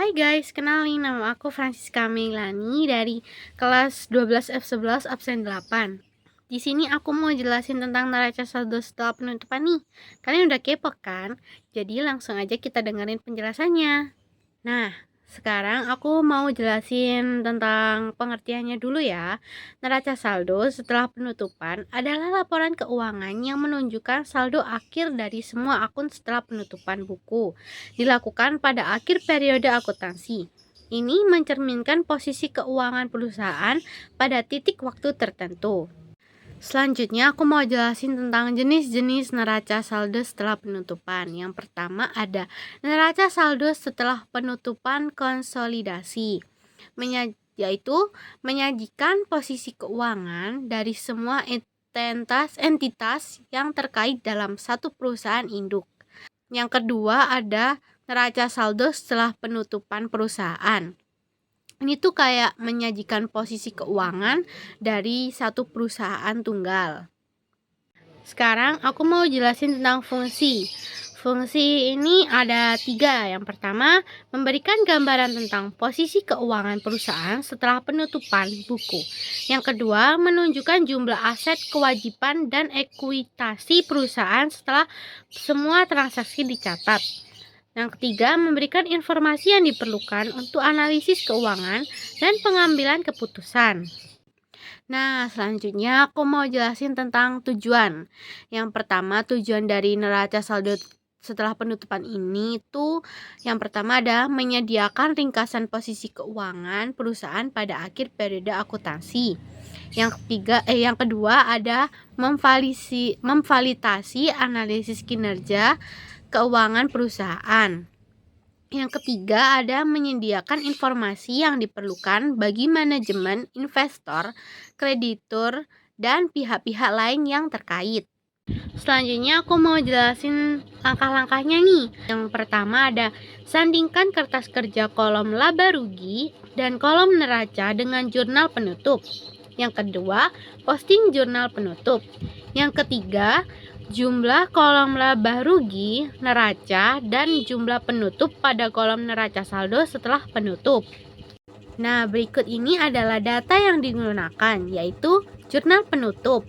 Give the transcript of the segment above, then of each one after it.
Hai guys, kenalin nama aku Francisca Meilani dari kelas 12F11 absen 8. Di sini aku mau jelasin tentang neraca saldo setelah penutupan nih. Kalian udah kepo kan? Jadi langsung aja kita dengerin penjelasannya. Nah, sekarang aku mau jelasin tentang pengertiannya dulu ya. Neraca saldo setelah penutupan adalah laporan keuangan yang menunjukkan saldo akhir dari semua akun setelah penutupan buku. Dilakukan pada akhir periode akuntansi. Ini mencerminkan posisi keuangan perusahaan pada titik waktu tertentu. Selanjutnya aku mau jelasin tentang jenis-jenis neraca saldo setelah penutupan. Yang pertama ada neraca saldo setelah penutupan konsolidasi, yaitu menyajikan posisi keuangan dari semua entitas yang terkait dalam satu perusahaan induk. Yang kedua ada neraca saldo setelah penutupan perusahaan. Ini tuh kayak menyajikan posisi keuangan dari satu perusahaan tunggal. Sekarang aku mau jelasin tentang fungsi. Fungsi ini ada 3. Yang pertama, memberikan gambaran tentang posisi keuangan perusahaan setelah penutupan buku. Yang kedua, menunjukkan jumlah aset, kewajiban, dan ekuitasi perusahaan setelah semua transaksi dicatat. Yang ketiga, memberikan informasi yang diperlukan untuk analisis keuangan dan pengambilan keputusan. Nah, selanjutnya aku mau jelasin tentang tujuan. Yang pertama, tujuan dari neraca saldo setelah penutupan ini itu yang pertama ada menyediakan ringkasan posisi keuangan perusahaan pada akhir periode akuntansi. Yang kedua ada memvalidasi analisis kinerja keuangan perusahaan. Yang ketiga ada menyediakan informasi yang diperlukan bagi manajemen, investor, kreditur, dan pihak-pihak lain yang terkait. Selanjutnya aku mau jelasin langkah-langkahnya nih. Yang pertama ada sandingkan kertas kerja kolom laba rugi dan kolom neraca dengan jurnal penutup. Yang kedua, posting jurnal penutup. Yang ketiga, jumlah kolom laba rugi, neraca, dan jumlah penutup pada kolom neraca saldo setelah penutup. Nah, berikut ini adalah data yang digunakan, yaitu jurnal penutup.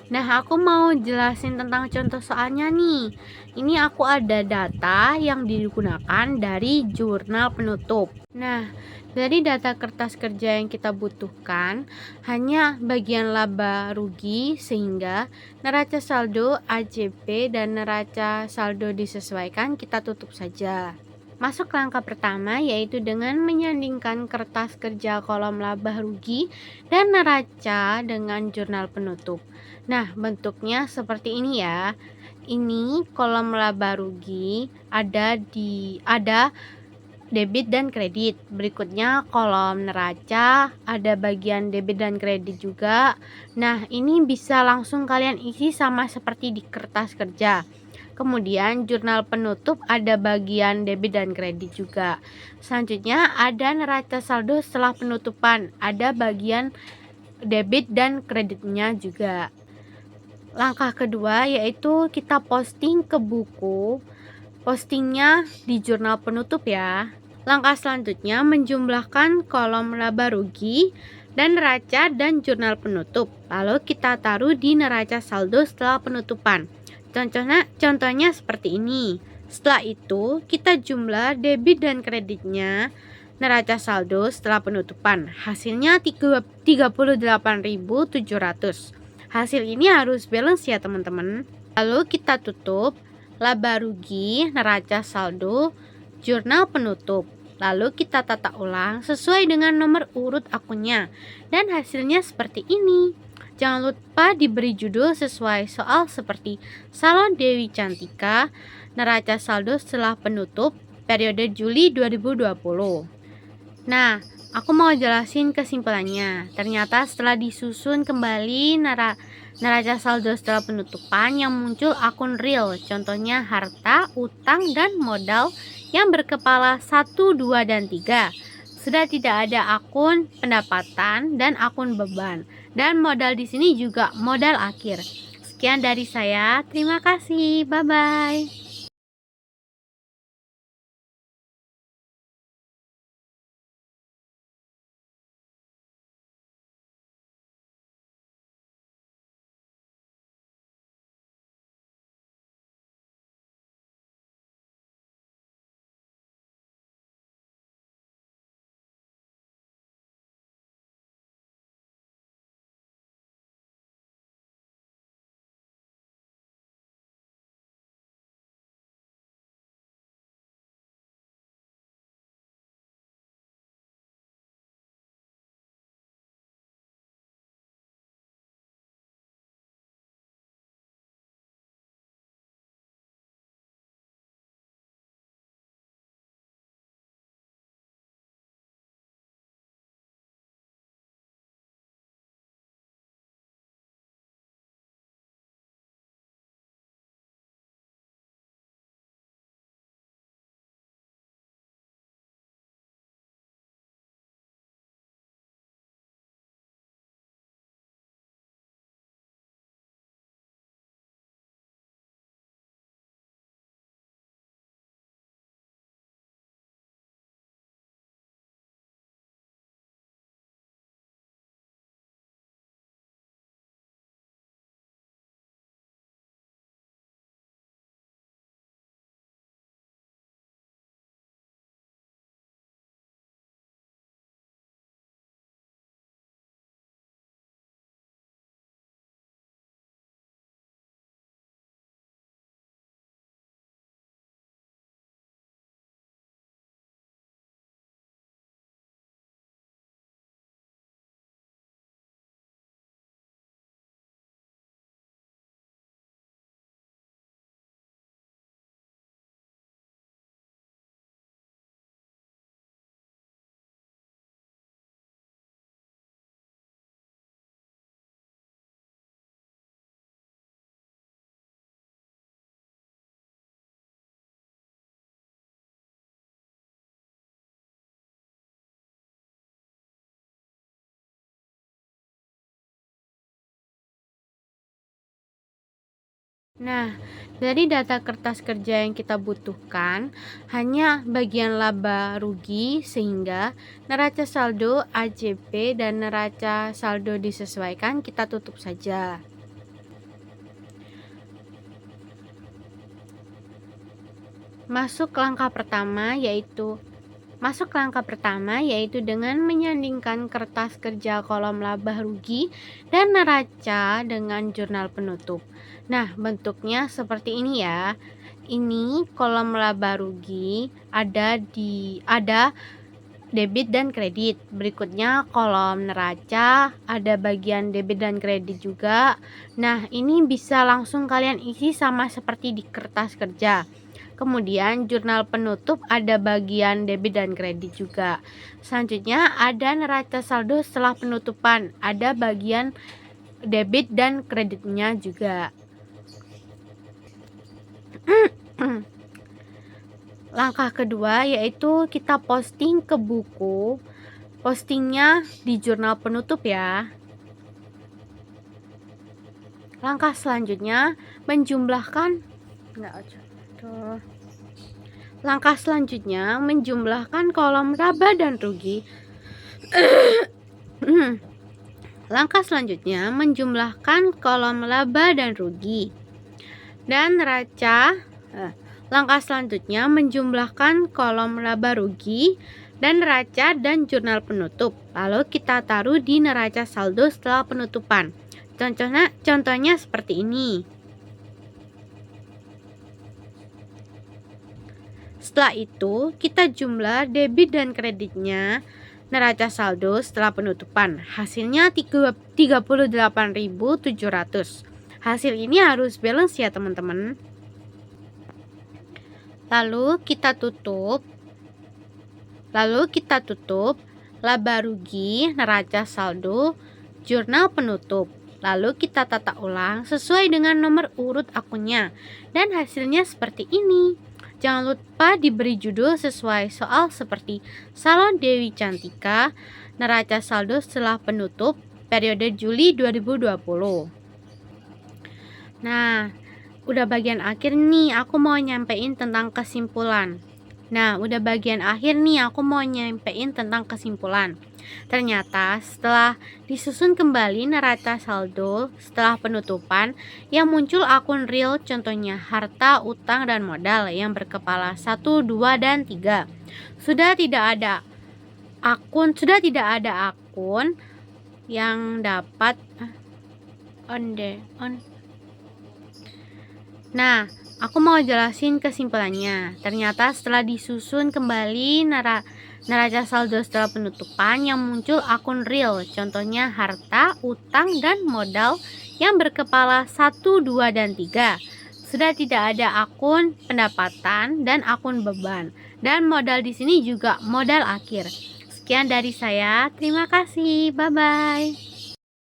Nah, aku mau jelasin tentang contoh soalnya nih. Ini aku ada data yang digunakan dari jurnal penutup. Nah, dari data kertas kerja yang kita butuhkan hanya bagian laba rugi sehingga neraca saldo AJP dan neraca saldo disesuaikan kita tutup saja. Masuk langkah pertama yaitu dengan menyandingkan kertas kerja kolom laba rugi dan neraca dengan jurnal penutup. Nah, bentuknya seperti ini ya. Ini kolom laba rugi ada debit dan kredit. Berikutnya kolom neraca ada bagian debit dan kredit juga. Nah, ini bisa langsung kalian isi sama seperti di kertas kerja. Kemudian jurnal penutup ada bagian debit dan kredit juga. Selanjutnya ada neraca saldo setelah penutupan, ada bagian debit dan kreditnya juga. Langkah kedua yaitu kita posting ke buku. Postingnya di jurnal penutup ya. Langkah selanjutnya menjumlahkan kolom laba rugi dan neraca dan jurnal penutup. Lalu kita taruh di neraca saldo setelah penutupan. Contohnya seperti ini. Setelah itu kita jumlah debit dan kreditnya neraca saldo setelah penutupan. Hasilnya 38.700. Hasil ini harus balance ya teman-teman. Lalu kita tutup laba rugi, neraca saldo, jurnal penutup. Lalu kita tata ulang sesuai dengan nomor urut akunnya. Dan hasilnya seperti ini. Jangan lupa diberi judul sesuai soal seperti Salon Dewi Cantika, neraca saldo setelah penutup, periode Juli 2020. Nah, aku mau jelasin kesimpulannya. Ternyata setelah disusun kembali neraca saldo setelah penutupan yang muncul akun real, contohnya harta, utang, dan modal yang berkepala 1, 2, dan 3. Sudah tidak ada akun pendapatan dan akun beban. Dan modal di sini juga modal akhir. Sekian dari saya. Terima kasih. Bye-bye. Nah, dari data kertas kerja yang kita butuhkan hanya bagian laba rugi, sehingga neraca saldo AJP dan neraca saldo disesuaikan kita tutup saja. Masuk langkah pertama yaitu dengan menyandingkan kertas kerja kolom laba rugi dan neraca dengan jurnal penutup. Nah, bentuknya seperti ini ya. Ini kolom laba rugi ada debit dan kredit. Berikutnya kolom neraca ada bagian debit dan kredit juga. Nah, ini bisa langsung kalian isi sama seperti di kertas kerja. Kemudian jurnal penutup ada bagian debit dan kredit juga. Selanjutnya ada neraca saldo setelah penutupan, ada bagian debit dan kreditnya juga. Langkah kedua yaitu kita posting ke buku. Postingnya di jurnal penutup ya. Langkah selanjutnya menjumlahkan kolom laba dan rugi. Langkah selanjutnya menjumlahkan kolom laba dan rugi dan neraca. Langkah selanjutnya menjumlahkan kolom laba rugi dan neraca dan jurnal penutup. Lalu kita taruh di neraca saldo setelah penutupan. Contohnya seperti ini. Setelah itu, kita jumlah debit dan kreditnya neraca saldo setelah penutupan. Hasilnya 38.700. Hasil ini harus balance ya, teman-teman. Lalu kita tutup laba rugi, neraca saldo, jurnal penutup. Lalu kita tata ulang sesuai dengan nomor urut akunnya. Dan hasilnya seperti ini. Jangan lupa diberi judul sesuai soal seperti Salon Dewi Cantika, neraca saldo setelah penutup, periode Juli 2020. Nah, udah bagian akhir nih, aku mau nyampein tentang kesimpulan. Ternyata setelah disusun kembali neraca saldo setelah penutupan, yang muncul akun real, contohnya harta, utang, dan modal yang berkepala 1, 2, dan 3. Sudah tidak ada akun yang dapat Nah, aku mau jelasin kesimpulannya. Ternyata setelah disusun kembali neraca saldo setelah penutupan, yang muncul akun real, contohnya harta, utang, dan modal yang berkepala 1, 2, dan 3. Sudah tidak ada akun pendapatan dan akun beban. Dan modal di sini juga modal akhir. Sekian dari saya. Terima kasih. Bye-bye.